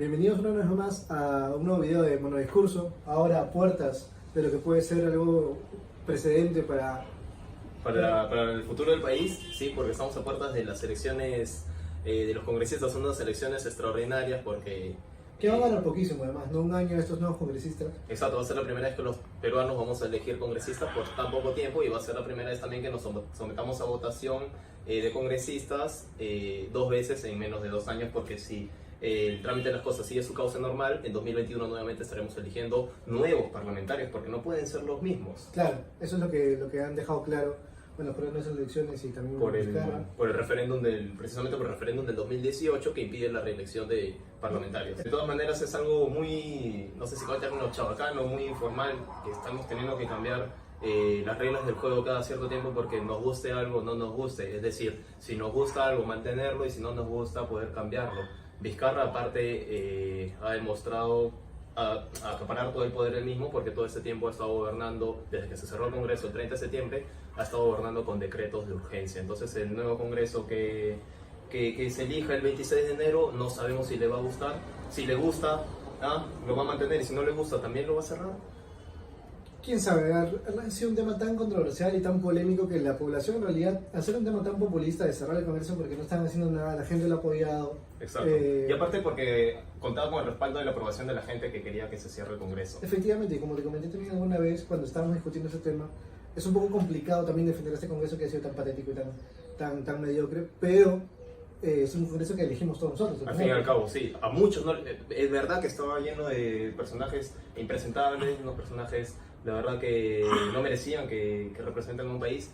Bienvenidos una vez más a un nuevo video de Monodiscurso, ahora a puertas de lo que puede ser algo precedente para el futuro del país, sí, porque estamos a puertas de las elecciones de los congresistas. Son unas elecciones extraordinarias porque... que va a ganar poquísimo además, no un año a estos nuevos congresistas. Exacto, va a ser la primera vez que los peruanos vamos a elegir congresistas por tan poco tiempo, y va a ser la primera vez también que nos sometamos a votación de congresistas 2 veces en menos de 2 años, porque si el trámite de las cosas sigue su cauce normal, en 2021 nuevamente estaremos eligiendo nuevos parlamentarios, porque no pueden ser los mismos. Claro, eso es lo que han dejado claro, bueno, por esas elecciones y también por el referéndum precisamente por el referéndum del 2018, que impide la reelección de parlamentarios. De todas maneras es algo muy, no sé si con términos chabacano, muy informal, que estamos teniendo que cambiar las reglas del juego cada cierto tiempo, porque nos guste algo o no nos guste. Es decir, si nos gusta algo, mantenerlo, y si no nos gusta, poder cambiarlo. Vizcarra aparte ha demostrado acaparar todo el poder él mismo, porque todo este tiempo ha estado gobernando, desde que se cerró el Congreso el 30 de septiembre, ha estado gobernando con decretos de urgencia. Entonces el nuevo Congreso que se elija el 26 de enero, no sabemos si le va a gustar. Si le gusta, lo va a mantener, y si no le gusta, también lo va a cerrar. Quién sabe, ha sido un tema tan controversial y tan polémico que la población, en realidad, al ser un tema tan populista de cerrar el Congreso porque no están haciendo nada, la gente lo ha apoyado. Exacto. Y aparte porque contaba con el respaldo de la aprobación de la gente que quería que se cierre el Congreso. Efectivamente, y como te comenté también alguna vez cuando estábamos discutiendo ese tema, es un poco complicado también defender este Congreso que ha sido tan patético y tan mediocre, pero es un Congreso que elegimos todos nosotros. Al fin y al cabo, sí. A muchos, ¿no? Es verdad que estaba lleno de personajes impresentables, unos personajes, la verdad, que no merecían que representen a un país,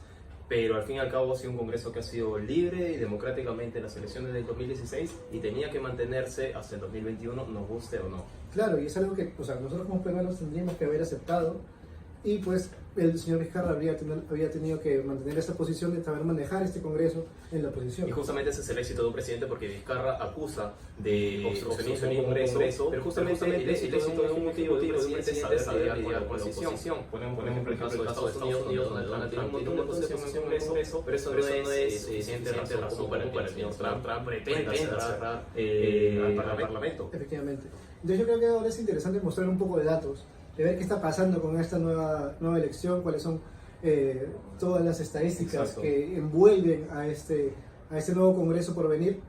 pero al fin y al cabo ha sido un Congreso que ha sido libre y democráticamente en las elecciones del 2016, y tenía que mantenerse hasta el 2021, nos guste o no. Claro, y es algo que, o sea, nosotros como peruanos tendríamos que haber aceptado, y pues el señor Vizcarra había tenido que mantener esa posición de saber manejar este Congreso en la oposición. Y justamente ese es el éxito de un presidente, porque Vizcarra acusa de obstruccionismo en un Congreso, pero justamente el éxito de un motivo de un presidente es saber lidiar con la oposición. Ponemos el caso de Estados Unidos, donde Donald Trump tiene un montón de oposición en el Congreso, pero eso no es suficiente razón para que el señor Trump pretenda cerrar al Parlamento. Efectivamente. Entonces yo creo que ahora es interesante mostrar un poco de datos, de ver qué está pasando con esta nueva elección, cuáles son todas las estadísticas. Exacto. Que envuelven a este nuevo Congreso por venir.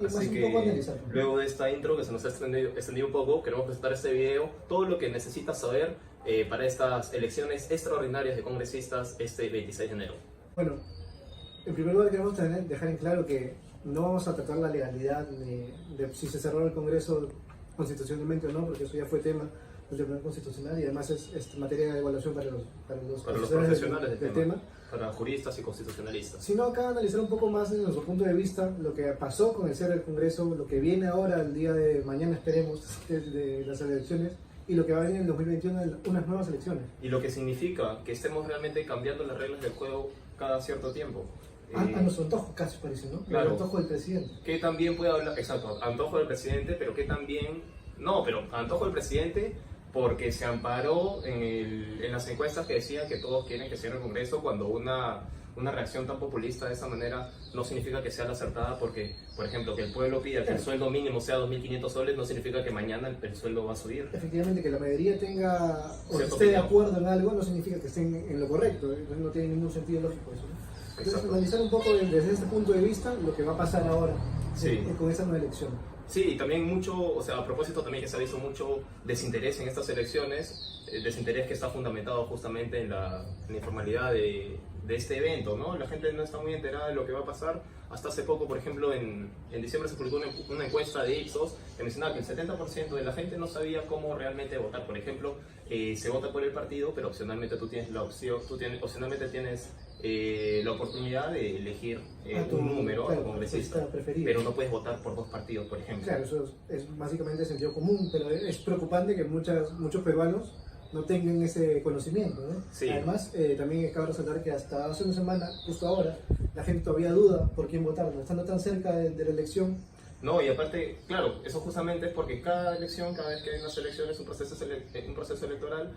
Y así más que, un poco analizarlo. Luego de esta intro que se nos ha extendido un poco, queremos presentar este video, todo lo que necesitas saber para estas elecciones extraordinarias de congresistas este 26 de enero. Bueno, en primer lugar queremos dejar en claro que no vamos a tratar la legalidad de si se cerró el Congreso constitucionalmente o no, porque eso ya fue tema del Tribunal Constitucional, y además es materia de evaluación para los profesionales del tema, para juristas y constitucionalistas. Sino acá analizar un poco más desde nuestro punto de vista lo que pasó con el cierre del Congreso, lo que viene ahora el día de mañana, esperemos, de las elecciones, y lo que va a venir en el 2021, unas nuevas elecciones. Y lo que significa que estemos realmente cambiando las reglas del juego cada cierto tiempo. A nuestro antojo casi parece, ¿no? Claro. El antojo del presidente. Que también puede hablar, exacto, antojo del presidente, pero que también, no, pero antojo del presidente porque se amparó en las encuestas que decían que todos quieren que cierre el Congreso, cuando una reacción tan populista de esa manera no significa que sea la acertada, porque, por ejemplo, que el pueblo pida que el sueldo mínimo sea 2.500 soles no significa que mañana el sueldo va a subir. Efectivamente, que la mayoría tenga o esté de acuerdo en algo no significa que estén en lo correcto, no tiene ningún sentido lógico eso, ¿no? Entonces, analizar un poco desde este punto de vista lo que va a pasar ahora con esta nueva elección. Sí, y también mucho, o sea, a propósito también que se ha visto mucho desinterés en estas elecciones, desinterés que está fundamentado justamente en la informalidad de este evento, ¿no? La gente no está muy enterada de lo que va a pasar. Hasta hace poco, por ejemplo, en diciembre se publicó una encuesta de Ipsos que mencionaba que el 70% de la gente no sabía cómo realmente votar. Por ejemplo, se vota por el partido, pero opcionalmente tú tienes la opción, opcionalmente tienes la oportunidad de elegir un número, claro, congresista, pero no puedes votar por 2 partidos, por ejemplo. Claro, eso es básicamente sentido común, pero es preocupante que muchos peruanos no tengan ese conocimiento, ¿no? Sí. Además, también cabe resaltar que hasta hace una semana, justo ahora, la gente todavía duda por quién votar, ¿no? Estando tan cerca de la elección, No, y aparte, claro, eso justamente es porque cada elección, cada vez que hay unas elecciones, un proceso electoral,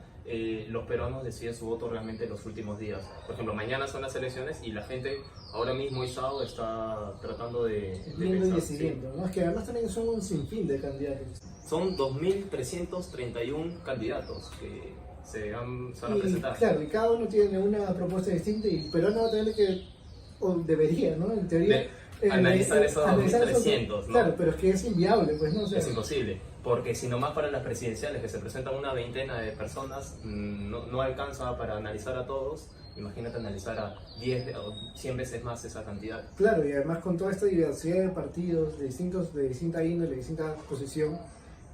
los peruanos deciden su voto realmente en los últimos días. Por ejemplo, mañana son las elecciones y la gente ahora mismo, hoy sábado, está tratando de Viendo y pensar, decidiendo, ¿no? Es que además también son un sinfín de candidatos. son 2.331 candidatos que se van a Y presentar. claro, y cada uno tiene una propuesta distinta y el peruano va a tener que, o debería, ¿no? En teoría, Analizar esos analizar 2.300, ¿no? Claro, pero es que es inviable, pues, ¿no? O sea, Es imposible, porque si nomás para las presidenciales que se presentan una veintena de personas no alcanza para analizar a todos, imagínate analizar a 10 o 100 veces más esa cantidad. claro, y además con toda esta diversidad de partidos, de distinta índole, de distinta posición,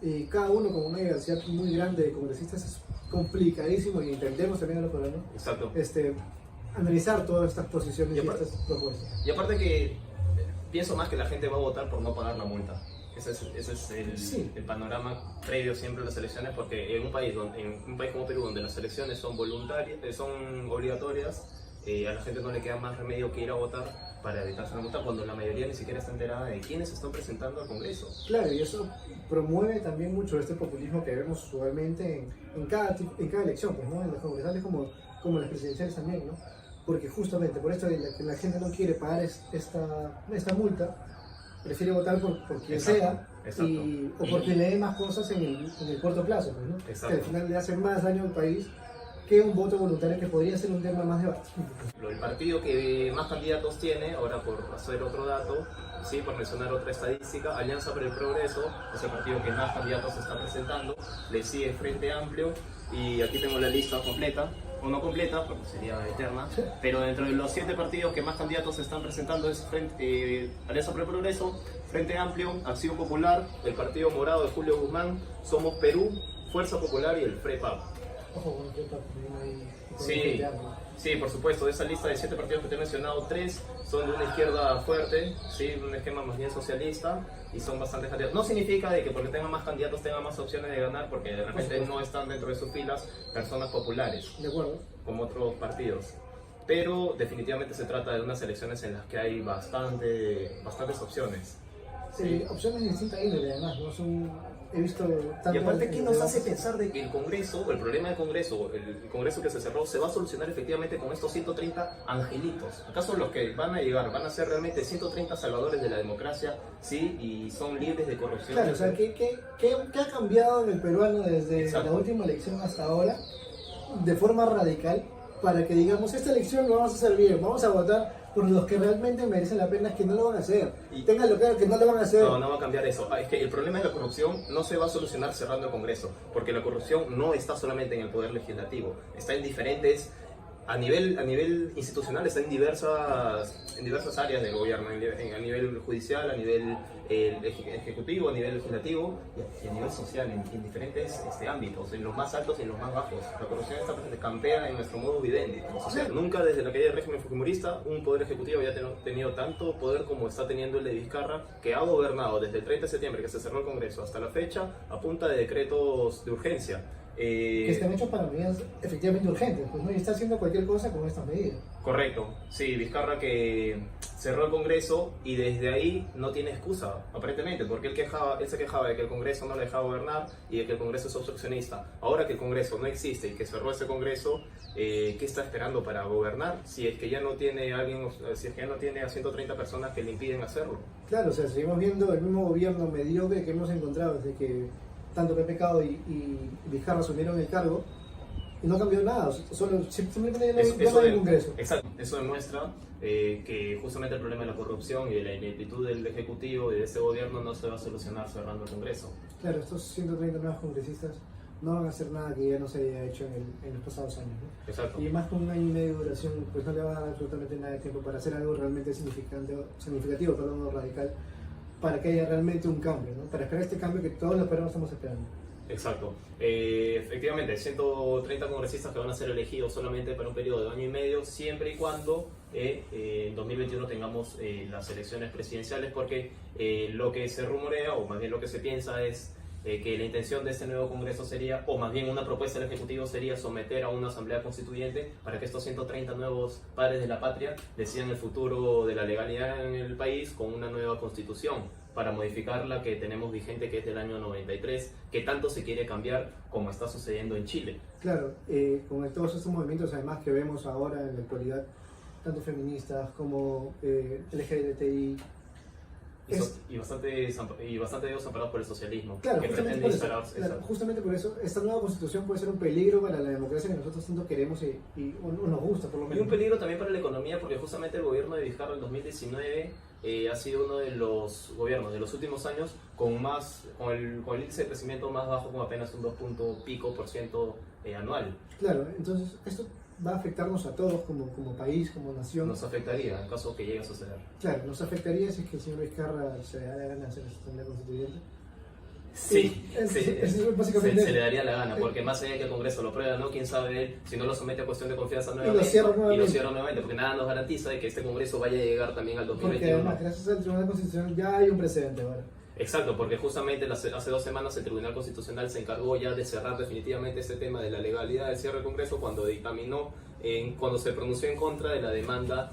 y cada uno con una diversidad muy grande de congresistas, es complicadísimo y entendemos también a los peruanos, Exacto. analizar todas estas posiciones Y y aparte- estas propuestas. Y aparte que pienso más que la gente va a votar por no pagar la multa. Ese es Sí. el panorama previo siempre a las elecciones, porque en un país como Perú, donde las elecciones son voluntarias, son obligatorias, a la gente no le queda más remedio que ir a votar para evitarse la multa, cuando la mayoría ni siquiera está enterada de quiénes se están presentando al Congreso. Claro, y eso promueve también mucho este populismo que vemos usualmente en cada elección, pues, ¿no? En las congresales como en las presidenciales también, ¿no? Porque justamente por esto de que la gente no quiere pagar esta multa, prefiere votar por quien Exacto, sea exacto. o porque le dé más cosas en el corto plazo, pues, ¿no? Exacto. Que al final le hace más daño al país que un voto voluntario que podría ser un tema más debatido. El partido que más candidatos tiene, ahora por hacer otro dato, sí, por mencionar otra estadística, Alianza para el Progreso es el partido que más candidatos se está presentando, le sigue Frente Amplio, y aquí tengo la lista completa, o no completa, porque sería eterna, pero dentro de los 7 partidos que más candidatos se están presentando es Alianza para el Progreso, Frente Amplio, Acción Popular, el Partido Morado de Julio Guzmán, Somos Perú, Fuerza Popular y el FREPAP. Ojo, bueno, que también hay Sí, sí, por supuesto, de esa lista de 7 partidos que te he mencionado, 3 son de una izquierda fuerte, sí, un esquema más bien socialista, y son bastantes candidatos. No significa de que porque tengan más candidatos tengan más opciones de ganar, porque de repente no están dentro de sus filas personas populares, De acuerdo. como otros partidos. Pero definitivamente se trata de unas elecciones en las que hay bastantes opciones. Sí, opciones de distinta índole, además, ¿no? He visto tanto Y aparte, ¿qué nos hace debates- pensar de que el Congreso, o el problema del Congreso, el Congreso que se cerró, se va a solucionar efectivamente con estos 130 angelitos? ¿Acaso los que van a llegar van a ser realmente 130 salvadores de la democracia, sí, y son libres de corrupción? Claro, o sea, ¿qué ha cambiado en el peruano desde Exacto. la última elección hasta ahora de forma radical para que digamos, esta elección lo vamos a hacer bien, vamos a votar por los que realmente merecen la pena, que no lo van a hacer? Y- Ténganlo claro que no lo van a hacer. No va a cambiar eso. Es que el problema de la corrupción no se va a solucionar cerrando el Congreso, porque la corrupción no está solamente en el Poder Legislativo, está en diferentes, a nivel institucional, está en diversas áreas del gobierno, a nivel judicial, a nivel ejecutivo, a nivel legislativo y a nivel social, en diferentes ámbitos, en los más altos y en los más bajos. La corrupción está presente, campea en nuestro modo vivendi como sociedad. Nunca desde la caída del régimen fujimorista un poder ejecutivo había tenido tanto poder como está teniendo el de Vizcarra, que ha gobernado desde el 30 de septiembre, que se cerró el Congreso, hasta la fecha, a punta de decretos de urgencia. Que están hechos para medidas efectivamente urgentes, pues no, y está haciendo cualquier cosa con estas medidas. Correcto, sí, Vizcarra que cerró el Congreso y desde ahí no tiene excusa, aparentemente, porque él se quejaba de que el Congreso no le dejaba gobernar y de que el Congreso es obstruccionista. Ahora que el Congreso no existe y que cerró ese Congreso, ¿qué está esperando para gobernar? Si es que ya no tiene a 130 personas que le impiden hacerlo. Claro, o sea, seguimos viendo el mismo gobierno mediocre que hemos encontrado desde que tanto PPK y Vizcarra asumieron el cargo y no cambió nada, simplemente no hay un Congreso. Exacto, eso demuestra que justamente el problema de la corrupción y de la ineptitud del Ejecutivo y de este gobierno no se va a solucionar cerrando el Congreso. Claro, estos 130 nuevos congresistas no van a hacer nada que ya no se haya hecho en los pasados años, ¿no? Exacto. Y más con un año y medio de duración, pues no le va a dar absolutamente nada de tiempo para hacer algo realmente significativo, perdón, radical, para que haya realmente un cambio, ¿no? Para esperar este cambio que todos los peruanos estamos esperando. Exacto. Efectivamente, 130 congresistas que van a ser elegidos solamente para un periodo de año y medio, siempre y cuando en 2021 tengamos las elecciones presidenciales, porque lo que se rumorea, o más bien lo que se piensa es que la intención de este nuevo Congreso sería, o más bien una propuesta del Ejecutivo sería someter a una asamblea constituyente para que estos 130 nuevos padres de la patria decidan el futuro de la legalidad en el país con una nueva constitución. para modificar la que tenemos vigente, que es del año 93, que tanto se quiere cambiar como está sucediendo en Chile. Claro, con todos estos movimientos además que vemos ahora en la actualidad, tanto feministas como LGBTI, Y bastante de ellos amparados por el socialismo, claro, que justamente pretende por eso, instalarse. claro, justamente por eso esta nueva constitución puede ser un peligro para la democracia que nosotros tanto queremos o nos gusta por lo Y menos. un peligro también para la economía, porque justamente el gobierno de Vizcarra en 2019 ha sido uno de los gobiernos de los últimos años con el índice de crecimiento más bajo, con apenas un 2 pico% anual. Claro, entonces esto va a afectarnos a todos como país, como nación. Nos afectaría en caso que llegue a suceder. Claro, nos afectaría si es que el señor Vizcarra se le da la gana de hacer esta asamblea constituyente. Sí, básicamente se le daría la gana, porque más allá de que el Congreso lo prueba, ¿no? Quién sabe él, si no lo somete a cuestión de confianza nuevamente, y lo cierra nuevamente, porque nada nos garantiza de que este Congreso vaya a llegar también al porque 2021. además, gracias al Tribunal Constitucional ya hay un precedente ahora. Exacto, porque justamente hace 2 semanas el Tribunal Constitucional se encargó ya de cerrar definitivamente este tema de la legalidad del cierre del Congreso cuando dictaminó, cuando se pronunció en contra de la demanda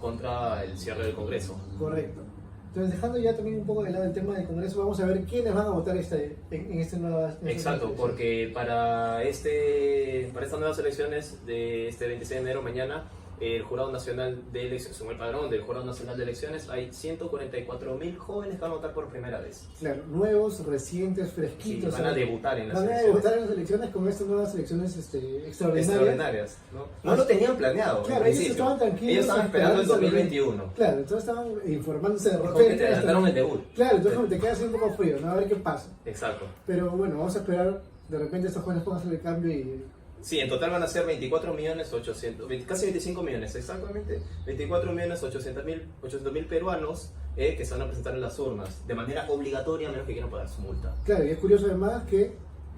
contra el cierre del Congreso. Correcto. Entonces, dejando ya también un poco de lado el tema del Congreso, vamos a ver quiénes van a votar en esta nueva... Exacto, porque para estas nuevas elecciones de este 26 de enero, mañana, el Jurado Nacional de Elecciones, según el padrón del Jurado Nacional de Elecciones, hay 144.000 jóvenes que van a votar por primera vez. Claro, nuevos, recientes, fresquitos. Sí, van a debutar en las elecciones. Van a debutar en las elecciones con estas nuevas elecciones extraordinarias. ¿no? Lo tenían planeado. Claro, ellos estaban tranquilos. Ellos estaban esperando el 2021. Claro, entonces estaban informándose de repente. Te adelantaron el debut. Claro, entonces te quedas un poco frío, ¿no? A ver qué pasa. Exacto. Pero bueno, vamos a esperar, de repente estos jóvenes puedan hacer el cambio y... Sí, en total van a ser 24.800.000, casi 25 millones, exactamente, 24.800.000 peruanos que se van a presentar en las urnas de manera obligatoria, a menos que quieran pagar su multa. Claro, y es curioso además que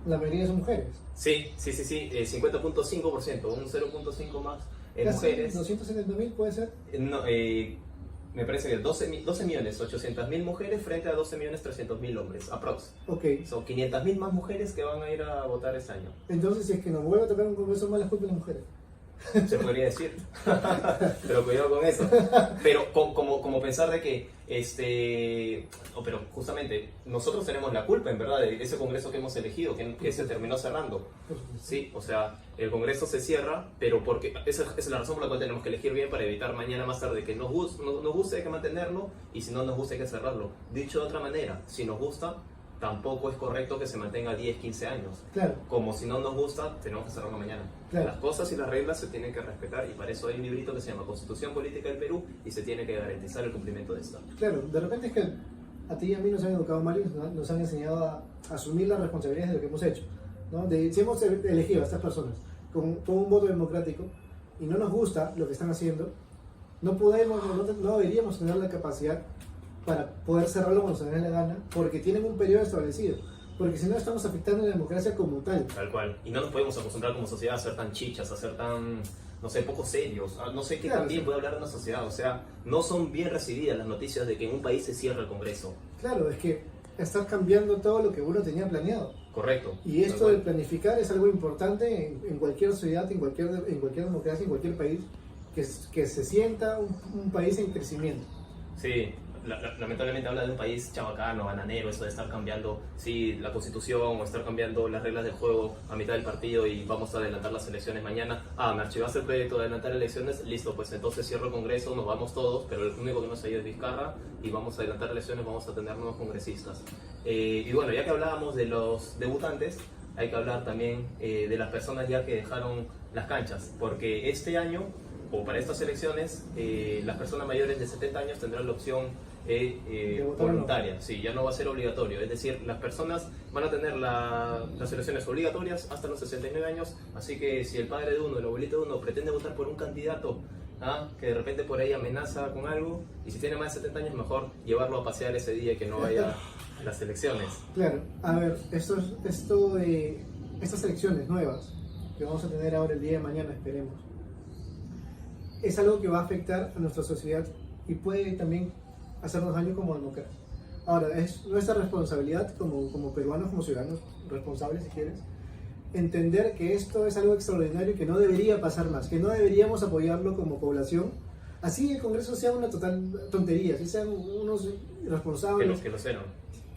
la mayoría son mujeres. Sí, 50.5%, un 0.5 más en casi mujeres. 270.000 puede ser. No, me parece que 12.800.000 mujeres frente a 12.300.000 hombres, aprox. Ok. Son 500.000 más mujeres que van a ir a votar este año. Entonces, si es que nos vuelve a tocar un congreso más, las culpas de las mujeres. Se podría decir. Pero cuidado con eso. Pero como pensar de que pero justamente nosotros tenemos la culpa en verdad de ese congreso que hemos elegido, que se terminó cerrando. Sí, o sea, el congreso se cierra, pero porque esa es la razón por la cual tenemos que elegir bien, para evitar mañana más tarde que nos guste hay que mantenerlo, y si no nos gusta hay que cerrarlo. Dicho de otra manera, si nos gusta, tampoco es correcto que se mantenga 10, 15 años. Claro. Como si no nos gusta, tenemos que cerrarlo mañana. Claro. Las cosas y las reglas se tienen que respetar, y para eso hay un librito que se llama Constitución Política del Perú, y se tiene que garantizar el cumplimiento de esta. Claro, de repente es que a ti y a mí nos han educado mal y nos han enseñado a asumir las responsabilidades de lo que hemos hecho, ¿no? Si hemos elegido a estas personas con un voto democrático y no nos gusta lo que están haciendo, no deberíamos tener la capacidad para poder cerrarlo cuando se nos dé la gana, porque tienen un periodo establecido. Porque si no, estamos afectando la democracia como tal. Tal cual. Y no nos podemos acostumbrar como sociedad a ser tan chichas, a ser tan, no sé, poco serios. No sé qué claro, también sí. puede hablar de una sociedad. O sea, no son bien recibidas las noticias de que en un país se cierra el Congreso. Claro, es que estás cambiando todo lo que uno tenía planeado. Correcto. Y esto de planificar es algo importante en cualquier sociedad, en cualquier democracia, en cualquier país, que se sienta un país en crecimiento. Sí. Lamentablemente habla de un país chabacano, bananero, eso de estar cambiando la constitución o estar cambiando las reglas del juego a mitad del partido y vamos a adelantar las elecciones mañana. Me archivaste el proyecto de adelantar elecciones, listo, pues entonces cierro el Congreso, nos vamos todos, pero el único que no se ha ido es Vizcarra y vamos a adelantar elecciones, vamos a tener nuevos congresistas. Y bueno, ya que hablábamos de los debutantes, hay que hablar también de las personas ya que dejaron las canchas, porque este año, o para estas elecciones, las personas mayores de 70 años tendrán la opción voluntaria, no. Sí, ya no va a ser obligatorio, es decir, las personas van a tener las elecciones obligatorias hasta los 69 años, así que si el padre de uno, el abuelito de uno pretende votar por un candidato que de repente por ahí amenaza con algo, y si tiene más de 70 años, mejor llevarlo a pasear ese día y que no vaya a las elecciones. Claro, a ver, estas elecciones nuevas que vamos a tener ahora el día de mañana, esperemos, es algo que va a afectar a nuestra sociedad y puede también hacernos daño como demócratas. Ahora, es nuestra responsabilidad como peruanos, como ciudadanos responsables, si quieres, entender que esto es algo extraordinario y que no debería pasar más, que no deberíamos apoyarlo como población, así el Congreso sea una total tontería, así sean unos irresponsables, que lo sean.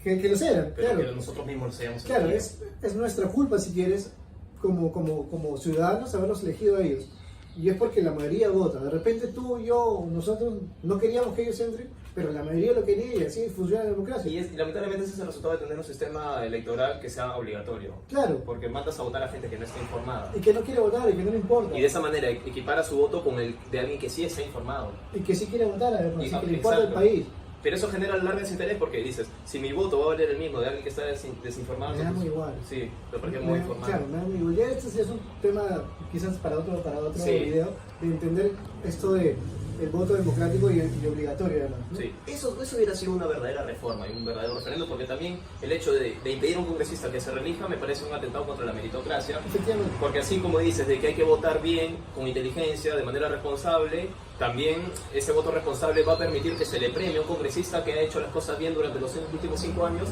que lo sean, Pero claro. que nosotros mismos lo seamos. Claro, es nuestra culpa, si quieres, como ciudadanos, haberlos elegido a ellos. Y es porque la mayoría vota. De repente tú, yo, nosotros no queríamos que ellos entren, pero la mayoría lo quería y así funciona la democracia. Y lamentablemente ese es el resultado de tener un sistema electoral que sea obligatorio. Claro, Porque mandas a votar a gente que no está informada. y que no quiere votar y que no le importa. Y de esa manera equipara su voto con el de alguien que sí está informado. Y que sí quiere votar, además, Y- y que le importa el exacto. país. Pero eso genera largo desinterés porque dices, si mi voto va a valer el mismo de alguien que está desinformado, Me da muy entonces- igual. Sí, pero porque es muy informado. Claro, me da muy igual. Ya este sí es un tema quizás para otro Sí. video, de entender esto de el voto democrático y obligatorio además, ¿no? Sí, eso hubiera sido una verdadera reforma y un verdadero referéndum, porque también el hecho de impedir a un congresista que se relija me parece un atentado contra la meritocracia. Efectivamente. Porque así como dices de que hay que votar bien, con inteligencia, de manera responsable, también ese voto responsable va a permitir que se le premie a un congresista que ha hecho las cosas bien durante los últimos 5 años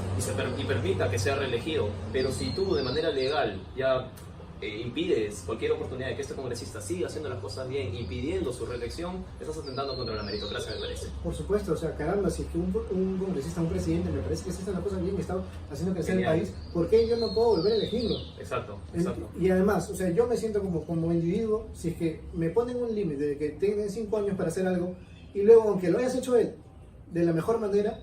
y permita que sea reelegido. Pero si tú de manera legal ya impides cualquier oportunidad de que este congresista siga haciendo las cosas bien, impidiendo su reelección, estás atentando contra la meritocracia, me parece. Por supuesto, o sea, caramba, si es que un congresista, un presidente, me parece que se están las cosas bien y está haciendo crecer Genial. el país, ¿por qué yo no puedo volver a elegirlo? Exacto, exacto. Y además, o sea, yo me siento como individuo, si es que me ponen un límite de que tienen 5 años para hacer algo, y luego, aunque lo hayas hecho él de la mejor manera,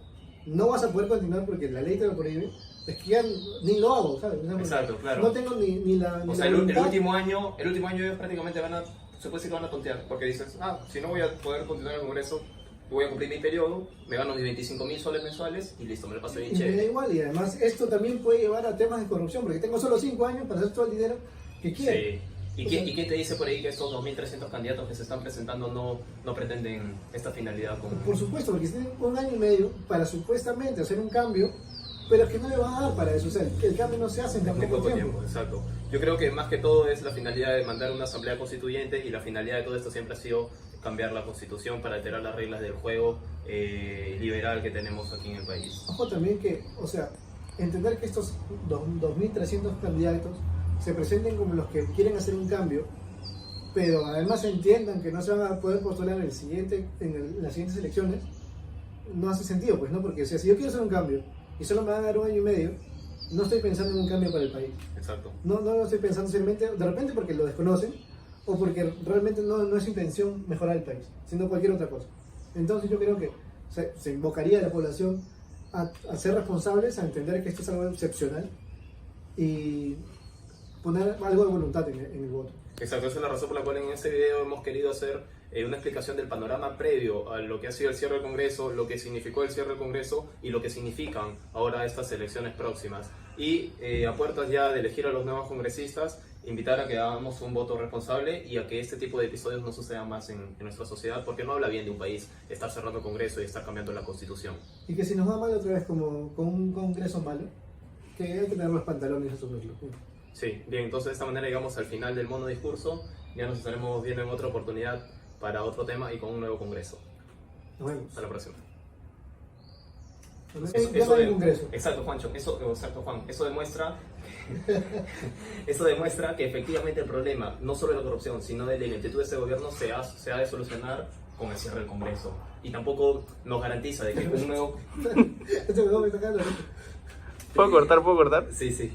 no vas a poder continuar porque la ley te lo prohíbe, es que ya ni lo hago, ¿sabes? O sea, Exacto, claro. No tengo ni la O sea, el voluntad. último año ellos prácticamente se puede decir que van a tontear, porque dices, si no voy a poder continuar en el Congreso, voy a cumplir mi periodo, me gano mis 25.000 soles mensuales y listo, me lo paso bien Y me da chévere. igual, y además esto también puede llevar a temas de corrupción, porque tengo solo 5 años para hacer todo el dinero que quiero. Sí. ¿Y quién te dice por ahí que estos 2.300 candidatos que se están presentando no pretenden esta finalidad con... Por supuesto, porque tienen 1 año y medio para supuestamente hacer un cambio, pero es que no le van a dar para eso, o sea, el cambio no se hace en tan muy poco poco tiempo. tiempo, exacto. Yo creo que más que todo es la finalidad de mandar una asamblea constituyente y la finalidad de todo esto siempre ha sido cambiar la constitución para alterar las reglas del juego liberal que tenemos aquí en el país. Ojo también que, o sea, entender que estos 2.300 candidatos se presenten como los que quieren hacer un cambio, pero además entiendan que no se van a poder postular en las siguientes elecciones, no hace sentido, pues, ¿no? Porque, o sea, si yo quiero hacer un cambio y solo me van a dar 1 año y medio, no estoy pensando en un cambio para el país. Exacto. No lo estoy pensando seriamente, de repente porque lo desconocen o porque realmente no es intención mejorar el país, sino cualquier otra cosa. Entonces yo creo que se invocaría a la población a ser responsables, a entender que esto es algo excepcional y poner algo de voluntad en el voto. Exacto, esa es la razón por la cual en este video hemos querido hacer una explicación del panorama previo a lo que ha sido el cierre del Congreso, lo que significó el cierre del Congreso y lo que significan ahora estas elecciones próximas. Y a puertas ya de elegir a los nuevos congresistas, invitar a que hagamos un voto responsable y a que este tipo de episodios no sucedan más en nuestra sociedad, porque no habla bien de un país estar cerrando el Congreso y estar cambiando la Constitución. Y que si nos va mal otra vez como con un Congreso malo, que hay que tener los pantalones y asumirlo. Sí, bien, entonces de esta manera llegamos al final del monodiscurso. Ya nos estaremos viendo en otra oportunidad para otro tema y con un nuevo Congreso. Nos vemos. Hasta la próxima. Ya no hay Congreso. Exacto, Juancho, exacto, Juan, eso demuestra que efectivamente el problema, no solo de la corrupción, sino de la ineptitud de este gobierno se ha de solucionar con el cierre del Congreso. Y tampoco nos garantiza de que un nuevo... Este me está cagando. ¿Puedo cortar? ¿Puedo cortar? Sí, sí.